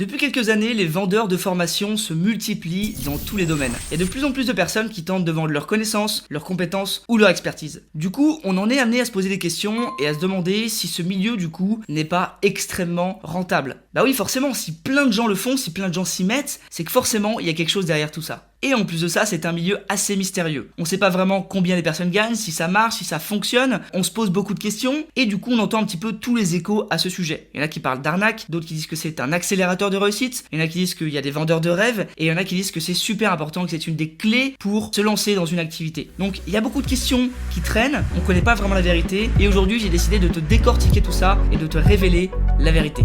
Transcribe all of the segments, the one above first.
Depuis quelques années, les vendeurs de formation se multiplient dans tous les domaines. Il y a de plus en plus de personnes qui tentent de vendre leurs connaissances, leurs compétences ou leur expertise. Du coup, on en est amené à se poser des questions et à se demander si ce milieu, du coup, n'est pas extrêmement rentable. Bah oui, forcément, si plein de gens le font, si plein de gens s'y mettent, c'est que forcément, il y a quelque chose derrière tout ça. Et en plus de ça, c'est un milieu assez mystérieux. On sait pas vraiment combien les personnes gagnent, si ça marche, si ça fonctionne. On se pose beaucoup de questions et du coup on entend un petit peu tous les échos à ce sujet. Il y en a qui parlent d'arnaque, d'autres qui disent que c'est un accélérateur de réussite, il y en a qui disent qu'il y a des vendeurs de rêves et il y en a qui disent que c'est super important, que c'est une des clés pour se lancer dans une activité. Donc il y a beaucoup de questions qui traînent, on connaît pas vraiment la vérité et aujourd'hui j'ai décidé de te décortiquer tout ça et de te révéler la vérité.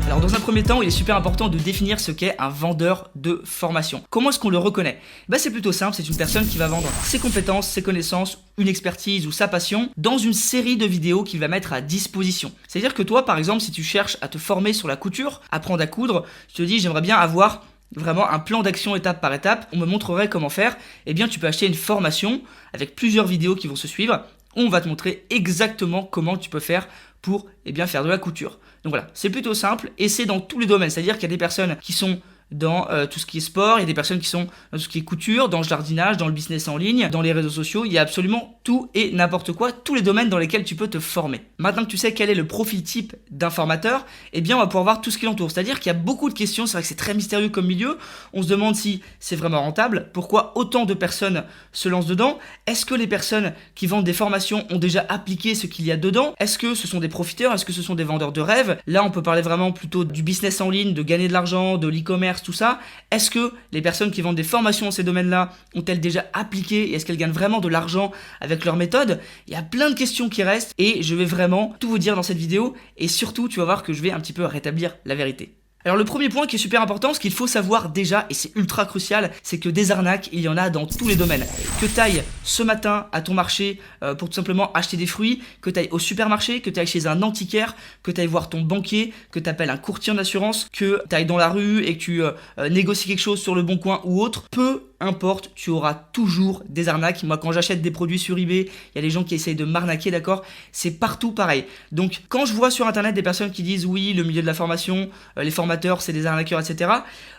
Alors dans un premier temps, il est super important de définir ce qu'est un vendeur de formation. Comment est-ce qu'on le reconnaît ? C'est plutôt simple, c'est une personne qui va vendre ses compétences, ses connaissances, une expertise ou sa passion dans une série de vidéos qu'il va mettre à disposition. C'est-à-dire que toi, par exemple, si tu cherches à te former sur la couture, apprendre à coudre, tu te dis j'aimerais bien avoir vraiment un plan d'action étape par étape, on me montrerait comment faire, eh bien tu peux acheter une formation avec plusieurs vidéos qui vont se suivre. On va te montrer exactement comment tu peux faire pour faire de la couture. Donc voilà, c'est plutôt simple et c'est dans tous les domaines. C'est-à-dire qu'il y a des personnes qui sont dans tout ce qui est sport, il y a des personnes qui sont dans tout ce qui est couture, dans le jardinage, dans le business en ligne, dans les réseaux sociaux, il y a absolument tout et n'importe quoi, tous les domaines dans lesquels tu peux te former. Maintenant que tu sais quel est le profil type d'un formateur, eh bien on va pouvoir voir tout ce qui l'entoure. C'est-à-dire qu'il y a beaucoup de questions, c'est vrai que c'est très mystérieux comme milieu, on se demande si c'est vraiment rentable, pourquoi autant de personnes se lancent dedans, est-ce que les personnes qui vendent des formations ont déjà appliqué ce qu'il y a dedans, est-ce que ce sont des profiteurs, est-ce que ce sont des vendeurs de rêves, là on peut parler vraiment plutôt du business en ligne, de gagner de l'argent, de l'e-commerce, tout ça. Est-ce que les personnes qui vendent des formations dans ces domaines-là ont-elles déjà appliqué et est-ce qu'elles gagnent vraiment de l'argent avec leur méthode ? Il y a plein de questions qui restent et je vais vraiment tout vous dire dans cette vidéo et surtout tu vas voir que je vais un petit peu rétablir la vérité. Alors le premier point qui est super important, ce qu'il faut savoir déjà, et c'est ultra crucial, c'est que des arnaques, il y en a dans tous les domaines. Que tu ailles ce matin à ton marché pour tout simplement acheter des fruits, que tu ailles au supermarché, que tu ailles chez un antiquaire, que tu ailles voir ton banquier, que tu appelles un courtier en assurance, que tu ailles dans la rue et que tu négocies quelque chose sur le bon coin ou autre, peu importe, tu auras toujours des arnaques. Moi, quand j'achète des produits sur eBay, il y a des gens qui essayent de m'arnaquer, d'accord ? C'est partout pareil. Donc, quand je vois sur internet des personnes qui disent oui, le milieu de la formation, les formateurs, c'est des arnaqueurs, etc.,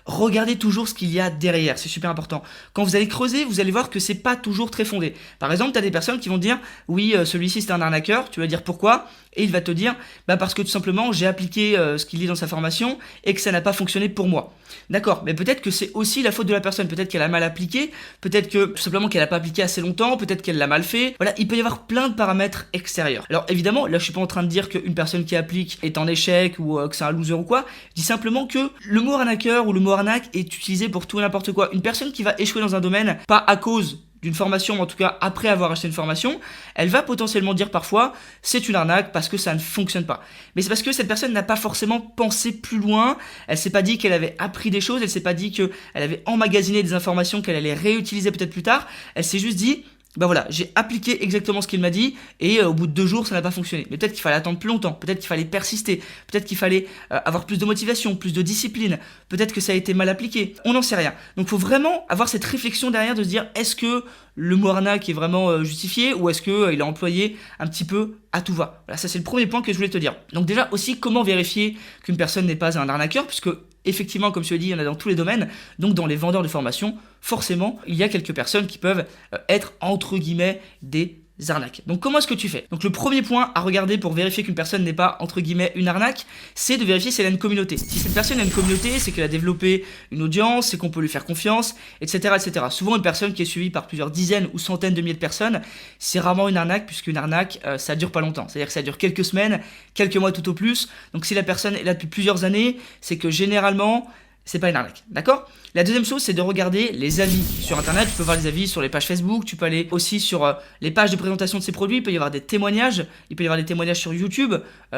regardez toujours ce qu'il y a derrière, c'est super important. Quand vous allez creuser, vous allez voir que c'est pas toujours très fondé. Par exemple, tu as des personnes qui vont dire oui, celui-ci c'est un arnaqueur, tu vas dire pourquoi ? Et il va te dire parce que tout simplement j'ai appliqué ce qu'il dit dans sa formation et que ça n'a pas fonctionné pour moi. D'accord, mais peut-être que c'est aussi la faute de la personne, peut-être qu'elle a mal appliqué, peut-être que tout simplement qu'elle n'a pas appliqué assez longtemps, peut-être qu'elle l'a mal fait. Voilà, il peut y avoir plein de paramètres extérieurs. Alors évidemment, là je suis pas en train de dire qu'une personne qui applique est en échec ou que c'est un loser ou quoi. Je dis simplement que le mot arnaqueur ou le mot arnaque est utilisé pour tout et n'importe quoi. Une personne qui va échouer dans un domaine, pas à cause d'une formation, mais en tout cas après avoir acheté une formation, elle va potentiellement dire parfois c'est une arnaque parce que ça ne fonctionne pas. Mais c'est parce que cette personne n'a pas forcément pensé plus loin, elle s'est pas dit qu'elle avait appris des choses, elle s'est pas dit qu'elle avait emmagasiné des informations qu'elle allait réutiliser peut-être plus tard, elle s'est juste dit voilà, j'ai appliqué exactement ce qu'il m'a dit et au bout de 2 jours ça n'a pas fonctionné. Mais peut-être qu'il fallait attendre plus longtemps, peut-être qu'il fallait persister, peut-être qu'il fallait avoir plus de motivation, plus de discipline, peut-être que ça a été mal appliqué, on n'en sait rien. Donc il faut vraiment avoir cette réflexion derrière de se dire est-ce que le mot arnaque est vraiment justifié ou est-ce qu'il est employé un petit peu à tout va. Voilà, ça c'est le premier point que je voulais te dire. Donc déjà aussi comment vérifier qu'une personne n'est pas un arnaqueur puisque effectivement, comme je te l'ai dit, il y en a dans tous les domaines. Donc, dans les vendeurs de formation, forcément, il y a quelques personnes qui peuvent être, entre guillemets, des arnaques. Donc, comment est-ce que tu fais ? Donc, le premier point à regarder pour vérifier qu'une personne n'est pas, entre guillemets, une arnaque, c'est de vérifier si elle a une communauté. Si cette personne a une communauté, c'est qu'elle a développé une audience, c'est qu'on peut lui faire confiance, etc., etc. Souvent, une personne qui est suivie par plusieurs dizaines ou centaines de milliers de personnes, c'est rarement une arnaque, puisqu'une arnaque, ça dure pas longtemps. C'est-à-dire que ça dure quelques semaines, quelques mois tout au plus. Donc, si la personne est là depuis plusieurs années, c'est que généralement, c'est pas une arnaque, d'accord ? La deuxième chose, c'est de regarder les avis sur internet. Tu peux voir les avis sur les pages Facebook, tu peux aller aussi sur les pages de présentation de ces produits, il peut y avoir des témoignages, il peut y avoir des témoignages sur YouTube.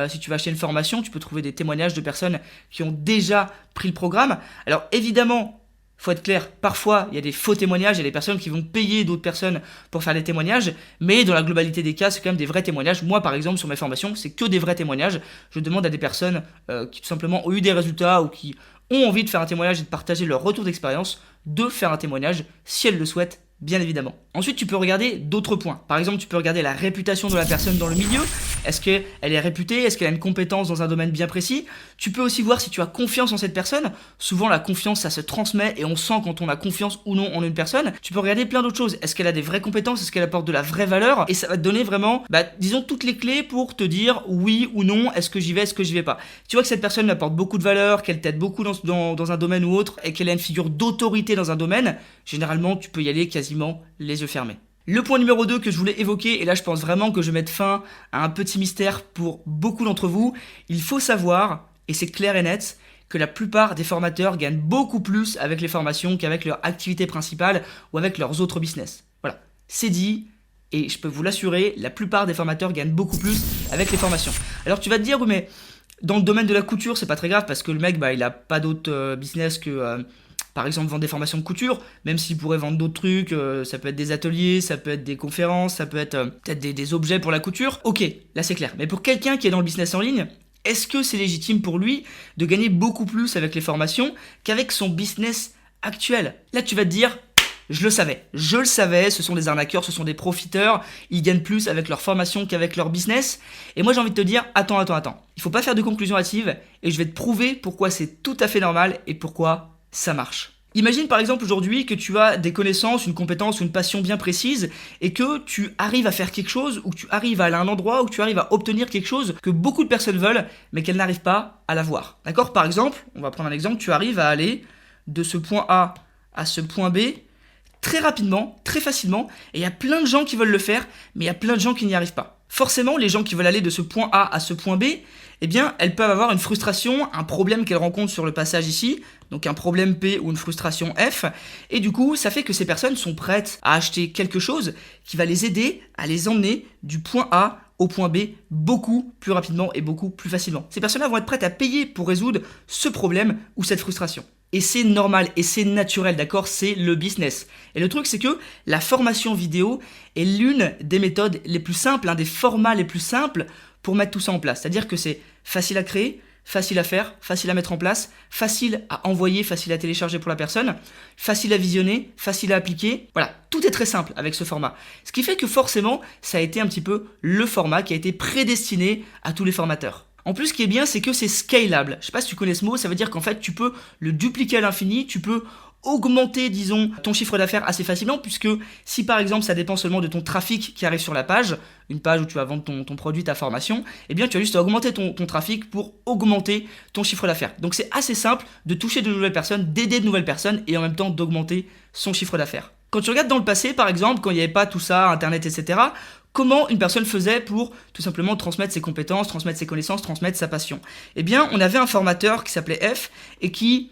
Si tu vas acheter une formation, tu peux trouver des témoignages de personnes qui ont déjà pris le programme. Alors évidemment, faut être clair, parfois il y a des faux témoignages, il y a des personnes qui vont payer d'autres personnes pour faire des témoignages, mais dans la globalité des cas, c'est quand même des vrais témoignages. Moi par exemple, sur mes formations, c'est que des vrais témoignages. Je demande à des personnes qui tout simplement ont eu des résultats ou qui ont envie de faire un témoignage et de partager leur retour d'expérience, de faire un témoignage si elles le souhaitent, bien évidemment. Ensuite, tu peux regarder d'autres points. Par exemple, tu peux regarder la réputation de la personne dans le milieu. Est-ce qu'elle est réputée? Est-ce qu'elle a une compétence dans un domaine bien précis? Tu peux aussi voir si tu as confiance en cette personne. Souvent, la confiance, ça se transmet et on sent quand on a confiance ou non en une personne. Tu peux regarder plein d'autres choses. Est-ce qu'elle a des vraies compétences? Est-ce qu'elle apporte de la vraie valeur? Et ça va te donner vraiment, disons, toutes les clés pour te dire oui ou non, est-ce que j'y vais, est-ce que j'y vais pas. Tu vois que cette personne apporte beaucoup de valeur, qu'elle t'aide beaucoup dans un domaine ou autre et qu'elle a une figure d'autorité dans un domaine, généralement, tu peux y aller quasiment les yeux fermés. Le point numéro 2 que je voulais évoquer, et là je pense vraiment que je vais mettre fin à un petit mystère pour beaucoup d'entre vous, il faut savoir, et c'est clair et net, que la plupart des formateurs gagnent beaucoup plus avec les formations qu'avec leur activité principale ou avec leurs autres business. Voilà, c'est dit, et je peux vous l'assurer, la plupart des formateurs gagnent beaucoup plus avec les formations. Alors tu vas te dire, oui mais dans le domaine de la couture, c'est pas très grave parce que le mec, il a pas d'autre business que... par exemple, vendre des formations de couture, même s'il pourrait vendre d'autres trucs, ça peut être des ateliers, ça peut être des conférences, ça peut être peut-être des objets pour la couture. Ok, là c'est clair. Mais pour quelqu'un qui est dans le business en ligne, est-ce que c'est légitime pour lui de gagner beaucoup plus avec les formations qu'avec son business actuel? Là tu vas te dire, je le savais, ce sont des arnaqueurs, ce sont des profiteurs, ils gagnent plus avec leur formation qu'avec leur business. Et moi j'ai envie de te dire, attends. Il faut pas faire de conclusion hâtive et je vais te prouver pourquoi c'est tout à fait normal et pourquoi ça marche. Imagine par exemple aujourd'hui que tu as des connaissances, une compétence ou une passion bien précise et que tu arrives à faire quelque chose ou que tu arrives à aller à un endroit ou que tu arrives à obtenir quelque chose que beaucoup de personnes veulent mais qu'elles n'arrivent pas à l'avoir. D'accord? Par exemple, on va prendre un exemple, tu arrives à aller de ce point A à ce point B très rapidement, très facilement et il y a plein de gens qui veulent le faire mais il y a plein de gens qui n'y arrivent pas. Forcément, les gens qui veulent aller de ce point A à ce point B, eh bien, elles peuvent avoir une frustration, un problème qu'elles rencontrent sur le passage ici, donc un problème P ou une frustration F, et du coup, ça fait que ces personnes sont prêtes à acheter quelque chose qui va les aider à les emmener du point A au point B beaucoup plus rapidement et beaucoup plus facilement. Ces personnes-là vont être prêtes à payer pour résoudre ce problème ou cette frustration. Et c'est normal et c'est naturel, d'accord? C'est le business. Et le truc, c'est que la formation vidéo est l'une des méthodes les plus simples, un des formats les plus simples pour mettre tout ça en place. C'est-à-dire que c'est facile à créer, facile à faire, facile à mettre en place, facile à envoyer, facile à télécharger pour la personne, facile à visionner, facile à appliquer. Voilà, tout est très simple avec ce format. Ce qui fait que forcément, ça a été un petit peu le format qui a été prédestiné à tous les formateurs. En plus, ce qui est bien, c'est que c'est scalable. Je sais pas si tu connais ce mot, ça veut dire qu'en fait, tu peux le dupliquer à l'infini, tu peux augmenter, disons, ton chiffre d'affaires assez facilement, puisque si par exemple ça dépend seulement de ton trafic qui arrive sur la page, une page où tu vas vendre ton produit, ta formation, eh bien tu as juste à augmenter ton trafic pour augmenter ton chiffre d'affaires. Donc c'est assez simple de toucher de nouvelles personnes, d'aider de nouvelles personnes et en même temps d'augmenter son chiffre d'affaires. Quand tu regardes dans le passé, par exemple, quand il n'y avait pas tout ça, Internet, etc., comment une personne faisait pour tout simplement transmettre ses compétences, transmettre ses connaissances, transmettre sa passion? Eh bien, on avait un formateur qui s'appelait F et qui,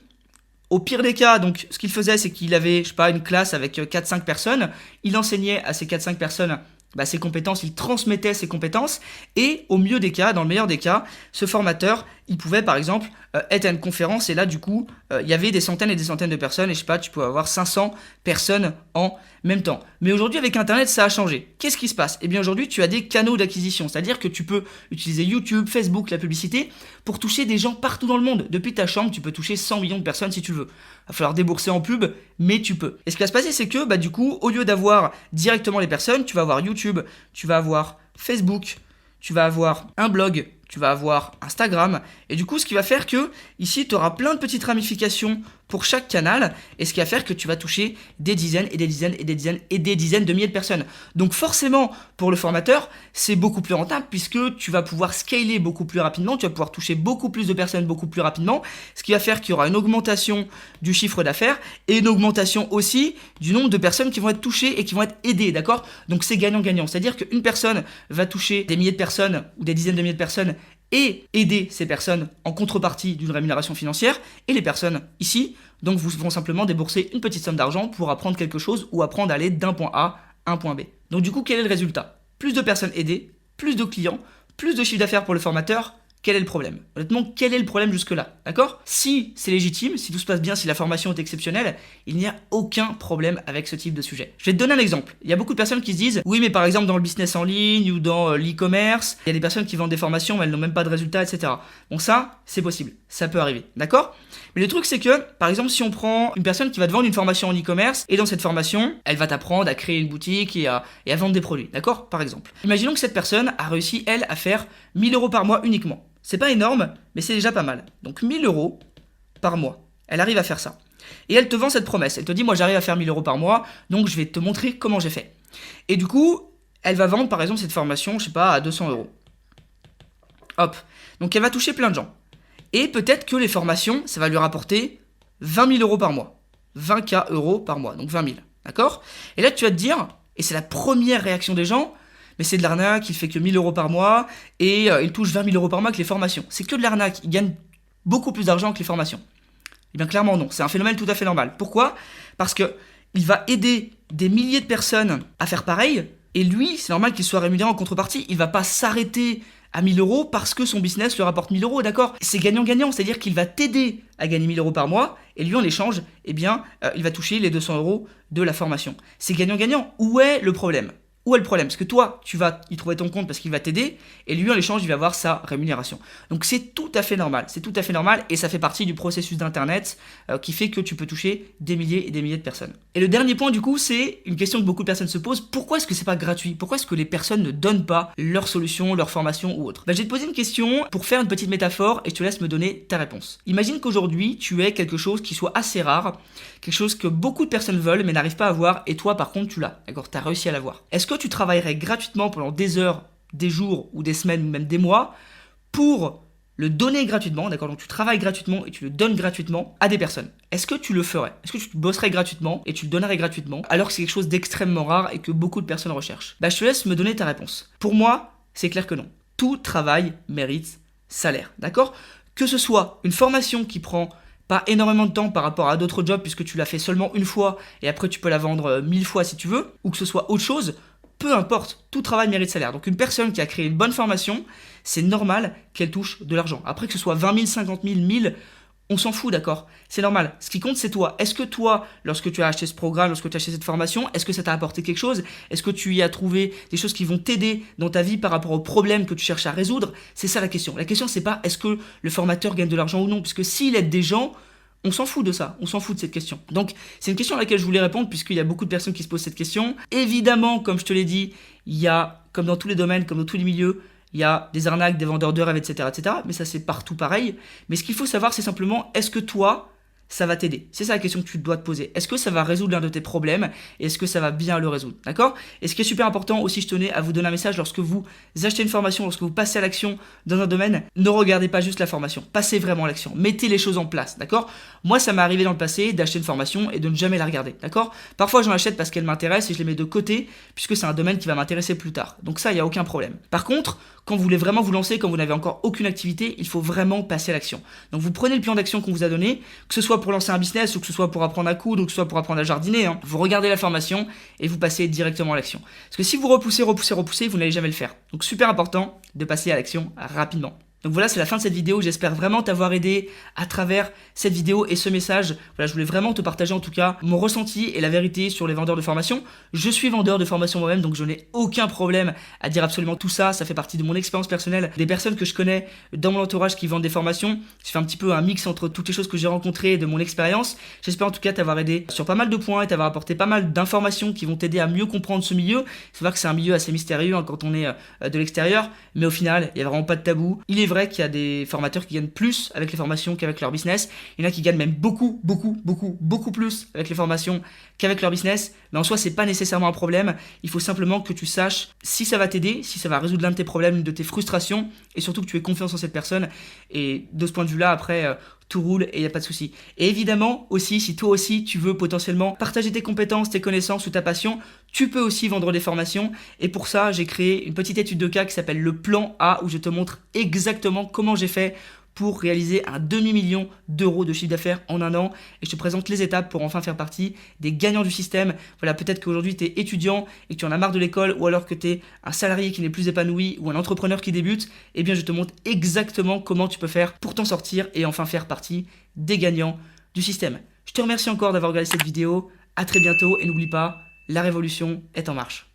au pire des cas, donc ce qu'il faisait, c'est qu'il avait, je sais pas, une classe avec 4-5 personnes, il enseignait à ces 4-5 personnes ses compétences, il transmettait ses compétences, et au mieux des cas, dans le meilleur des cas, ce formateur, il pouvait par exemple être à une conférence, et là du coup, il y avait des centaines et des centaines de personnes, et je sais pas, tu pouvais avoir 500 personnes en même temps. Mais aujourd'hui, avec Internet, ça a changé. Qu'est-ce qui se passe? Eh bien aujourd'hui, tu as des canaux d'acquisition, c'est-à-dire que tu peux utiliser YouTube, Facebook, la publicité, pour toucher des gens partout dans le monde. Depuis ta chambre, tu peux toucher 100 millions de personnes si tu le veux. Il va falloir débourser en pub, mais tu peux. Et ce qui va se passer, c'est que du coup, au lieu d'avoir directement les personnes, tu vas avoir YouTube, tu vas avoir Facebook, tu vas avoir un blog, tu vas avoir Instagram, et du coup ce qui va faire que ici tu auras plein de petites ramifications pour chaque canal, et ce qui va faire que tu vas toucher des dizaines et des dizaines et des dizaines et des dizaines de milliers de personnes. Donc forcément pour le formateur c'est beaucoup plus rentable puisque tu vas pouvoir scaler beaucoup plus rapidement, tu vas pouvoir toucher beaucoup plus de personnes beaucoup plus rapidement, ce qui va faire qu'il y aura une augmentation du chiffre d'affaires et une augmentation aussi du nombre de personnes qui vont être touchées et qui vont être aidées, d'accord? Donc c'est gagnant-gagnant, c'est-à-dire qu'une personne va toucher des milliers de personnes ou des dizaines de milliers de personnes et aider ces personnes en contrepartie d'une rémunération financière, et les personnes ici donc vont simplement débourser une petite somme d'argent pour apprendre quelque chose ou apprendre à aller d'un point A à un point B. Donc du coup, quel est le résultat? Plus de personnes aidées, plus de clients, plus de chiffre d'affaires pour le formateur. quel est le problème? Honnêtement, quel est le problème jusque-là? D'accord? Si c'est légitime, si tout se passe bien, si la formation est exceptionnelle, il n'y a aucun problème avec ce type de sujet. Je vais te donner un exemple. Il y a beaucoup de personnes qui se disent, oui, mais par exemple dans le business en ligne ou dans l'e-commerce, il y a des personnes qui vendent des formations, mais elles n'ont même pas de résultats, etc. Bon, ça, c'est possible. Ça peut arriver. D'accord? Mais le truc, c'est que, par exemple, si on prend une personne qui va te vendre une formation en e-commerce, et dans cette formation, elle va t'apprendre à créer une boutique et à vendre des produits. D'accord? Par exemple. Imaginons que cette personne a réussi, elle, à faire 1000 euros par mois uniquement. C'est pas énorme, mais c'est déjà pas mal. Donc 1000 euros par mois. Elle arrive à faire ça. Et elle te vend cette promesse. Elle te dit, moi j'arrive à faire 1000 euros par mois, donc je vais te montrer comment j'ai fait. Et du coup, elle va vendre par exemple cette formation, je sais pas, à 200 euros. Hop. Donc elle va toucher plein de gens. Et peut-être que les formations, ça va lui rapporter 20 000 euros par mois. 20K euros par mois, donc 20 000. D'accord? Et là tu vas te dire, et c'est la première réaction des gens, mais c'est de l'arnaque, il fait que 1000 euros par mois et il touche 20 000 euros par mois avec les formations. C'est que de l'arnaque, il gagne beaucoup plus d'argent que les formations. Eh bien clairement non, c'est un phénomène tout à fait normal. Pourquoi? Parce que il va aider des milliers de personnes à faire pareil, et lui, c'est normal qu'il soit rémunéré en contrepartie, il va pas s'arrêter à 1000 euros parce que son business lui rapporte 1000 euros, d'accord? C'est gagnant-gagnant, c'est-à-dire qu'il va t'aider à gagner 1000 euros par mois, et lui en échange, eh bien, il va toucher les 200 euros de la formation. C'est gagnant-gagnant. Où est le problème? Où est le problème? Parce que toi, tu vas y trouver ton compte parce qu'il va t'aider, et lui, en échange, il va avoir sa rémunération. Donc c'est tout à fait normal, et ça fait partie du processus d'Internet qui fait que tu peux toucher des milliers et des milliers de personnes. Et le dernier point, du coup, c'est une question que beaucoup de personnes se posent. Pourquoi est-ce que c'est pas gratuit? Pourquoi est-ce que les personnes ne donnent pas leur solution, leur formation ou autre? Je vais te poser une question pour faire une petite métaphore, et je te laisse me donner ta réponse. Imagine qu'aujourd'hui, tu aies quelque chose qui soit assez rare, quelque chose que beaucoup de personnes veulent mais n'arrivent pas à avoir, et toi, par contre, tu l'as. D'accord? Tu as réussi à l'avoir. Est-ce que tu travaillerais gratuitement pendant des heures, des jours ou des semaines ou même des mois pour le donner gratuitement, d'accord? Donc tu travailles gratuitement et tu le donnes gratuitement à des personnes. Est-ce que tu le ferais? Est-ce que tu bosserais gratuitement et tu le donnerais gratuitement alors que c'est quelque chose d'extrêmement rare et que beaucoup de personnes recherchent? Je te laisse me donner ta réponse. Pour moi, c'est clair que non. Tout travail mérite salaire, d'accord? Que ce soit une formation qui prend pas énormément de temps par rapport à d'autres jobs puisque tu l'as fait seulement une fois et après tu peux la vendre 1000 fois si tu veux, ou que ce soit autre chose, peu importe, tout travail mérite salaire. Donc une personne qui a créé une bonne formation, c'est normal qu'elle touche de l'argent. Après que ce soit 20 000, 50 000, 1000, on s'en fout, d'accord? C'est normal. Ce qui compte, c'est toi. Est-ce que toi, lorsque tu as acheté ce programme, lorsque tu as acheté cette formation, est-ce que ça t'a apporté quelque chose? Est-ce que tu y as trouvé des choses qui vont t'aider dans ta vie par rapport aux problèmes que tu cherches à résoudre? C'est ça la question. La question, c'est pas est-ce que le formateur gagne de l'argent ou non, puisque s'il aide des gens, on s'en fout de ça, on s'en fout de cette question. Donc, c'est une question à laquelle je voulais répondre puisqu'il y a beaucoup de personnes qui se posent cette question. Évidemment, comme je te l'ai dit, il y a, comme dans tous les domaines, comme dans tous les milieux, il y a des arnaques, des vendeurs de rêves, etc., etc. Mais ça, c'est partout pareil. Mais ce qu'il faut savoir, c'est simplement, est-ce que toi, ça va t'aider? C'est ça la question que tu dois te poser. Est-ce que ça va résoudre l'un de tes problèmes? Et est-ce que ça va bien le résoudre? D'accord? Et ce qui est super important aussi, je tenais à vous donner un message lorsque vous achetez une formation, lorsque vous passez à l'action dans un domaine, ne regardez pas juste la formation. Passez vraiment à l'action. Mettez les choses en place. D'accord? Moi, ça m'est arrivé dans le passé d'acheter une formation et de ne jamais la regarder. D'accord? Parfois, j'en achète parce qu'elle m'intéresse et je les mets de côté puisque c'est un domaine qui va m'intéresser plus tard. Donc ça, il n'y a aucun problème. Par contre, quand vous voulez vraiment vous lancer, quand vous n'avez encore aucune activité, il faut vraiment passer à l'action. Donc vous prenez le plan d'action qu'on vous a donné, que ce soit pour lancer un business ou que ce soit pour apprendre à coudre ou que ce soit pour apprendre à jardiner, vous regardez la formation et vous passez directement à l'action. Parce que si vous repoussez, vous n'allez jamais le faire. Donc super important de passer à l'action rapidement. Donc voilà, c'est la fin de cette vidéo. J'espère vraiment t'avoir aidé à travers cette vidéo et ce message. Voilà, je voulais vraiment te partager en tout cas mon ressenti et la vérité sur les vendeurs de formation. Je suis vendeur de formation moi-même, donc je n'ai aucun problème à dire absolument tout ça. Ça fait partie de mon expérience personnelle, des personnes que je connais dans mon entourage qui vendent des formations. Je fais un petit peu un mix entre toutes les choses que j'ai rencontrées et de mon expérience. J'espère en tout cas t'avoir aidé sur pas mal de points et t'avoir apporté pas mal d'informations qui vont t'aider à mieux comprendre ce milieu. Il faut voir que c'est un milieu assez mystérieux quand on est de l'extérieur, mais au final, il n'y a vraiment pas de tabou. Il est vrai qu'il y a des formateurs qui gagnent plus avec les formations qu'avec leur business. Il y en a qui gagnent même beaucoup plus avec les formations qu'avec leur business. Mais en soi, c'est pas nécessairement un problème. Il faut simplement que tu saches si ça va t'aider, si ça va résoudre l'un de tes problèmes, de tes frustrations, et surtout que tu aies confiance en cette personne. Et de ce point de vue-là, après, tout roule et il n'y a pas de souci. Et évidemment aussi, si toi aussi tu veux potentiellement partager tes compétences, tes connaissances ou ta passion, tu peux aussi vendre des formations. Et pour ça, j'ai créé une petite étude de cas qui s'appelle le plan A, où je te montre exactement comment j'ai fait pour réaliser un demi-million d'euros de chiffre d'affaires en un an. Et je te présente les étapes pour enfin faire partie des gagnants du système. Voilà, peut-être qu'aujourd'hui tu es étudiant et que tu en as marre de l'école, ou alors que tu es un salarié qui n'est plus épanoui ou un entrepreneur qui débute. Eh bien, je te montre exactement comment tu peux faire pour t'en sortir et enfin faire partie des gagnants du système. Je te remercie encore d'avoir regardé cette vidéo. À très bientôt et n'oublie pas, la révolution est en marche.